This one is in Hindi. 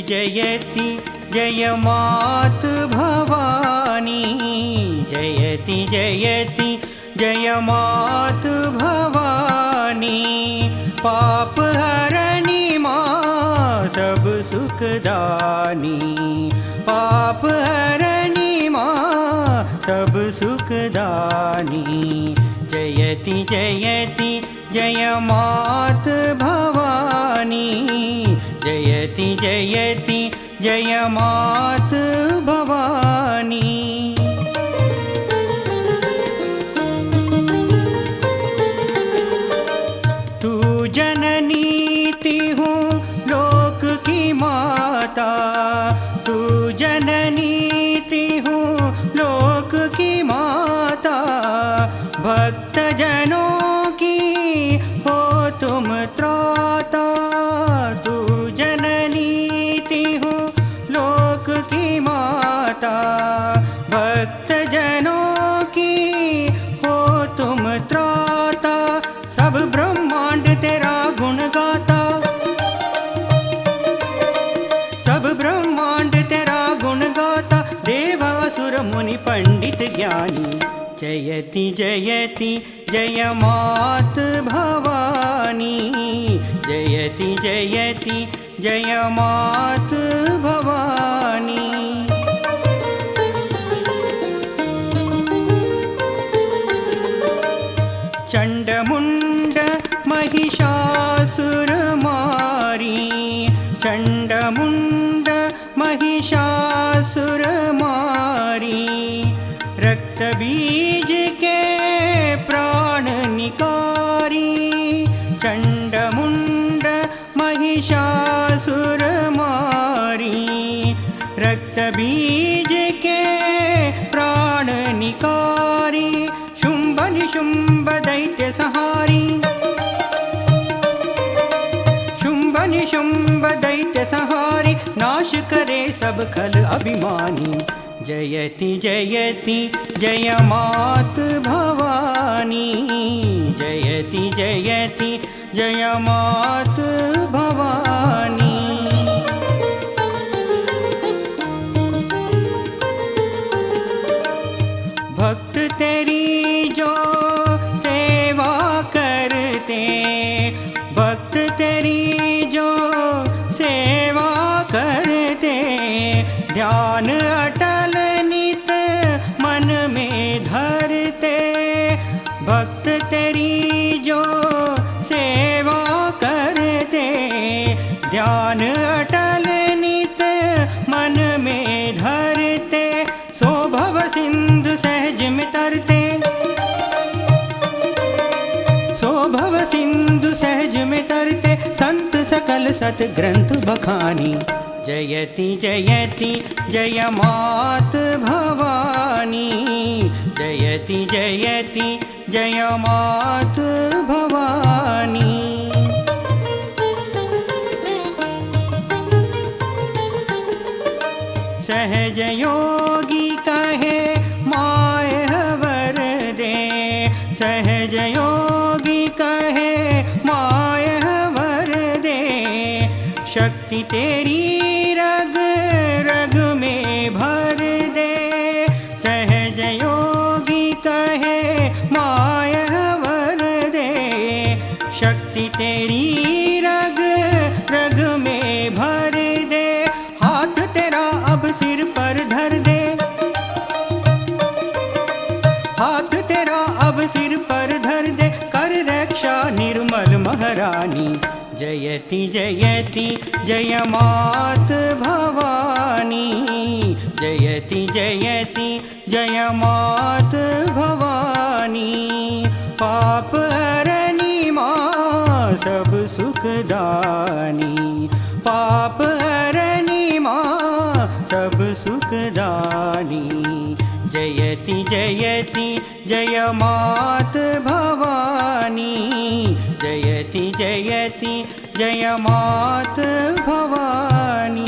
जयति जय मात भवानी। जयति जयति जय मात भवानी। पाप हरणी माँ सब सुखदानी। पाप हरणी माँ सब सुखदानी। जयति जयति जय मात भवानी। जयति जयति जय मात भवानी। तू जननी हूँ लोक की माता। तू जननी हूँ लोक की माता। भक्त जनों की हो तुम त्राता। तू जननी हूँ लोक की माता। भक्त जनों की हो तुम त्राता। सब ब्रह्मांड तेरा गुण गाता। सब ब्रह्मांड तेरा गुण गाता। देवासुर मुनि पंडित ज्ञानी। जयति जयति जय मात भवानी। जयति जयति जय मात भवानी। चंड मुंड महिषासुर मारी। चंड मुंड महिषासुर मारी। रक्त बीज के प्राण निकारी। चंड मुंड महिषासुर मारी। रक्त बीज के प्राण निकारी। शुंभ निशुंभ दैत्य सहारी। शुंभ निशुंभ दैत्य सहारी। नाश करे सब खल अभिमानी। जयति जयति जय मात भवानी। जयति जयति जय मात भवानी। भक्त तेरी जो सेवा करते। भक्त तेरी जो सेवा करते। ध्यान अटल नित मन में धरते। भक्त तेरी जो सेवा करते। ध्यान अटल नित मन में धरते। सो भव सिंधु सहज में तरते। सो भव सिंधु सहज में तरते। संत सकल सत ग्रंथ बखानी। जयति जयति जय मात भवानी। जयति जयति जय मात भवानी। सहज योगी कहे माय वर दे। सहज योगी कहे माय वर दे। शक्ति तेरी रग रग में भर दे। सहज योगी कहे माय वर दे। शक्ति तेरी रग रग में भर दे। हाथ तेरा अब सिर पर धर दे। हाथ तेरा अब सिर पर धर दे। कर रक्षा निर्मल महारानी। जयति जयति जय मात भवानी। जयति जयति जय मात भवानी। पाप हरणी माँ सब सुखदानी। पाप हरणी माँ सब सुखदानी। जयति जयति जय मात भवानी। जयति जयति जय मात भवानी।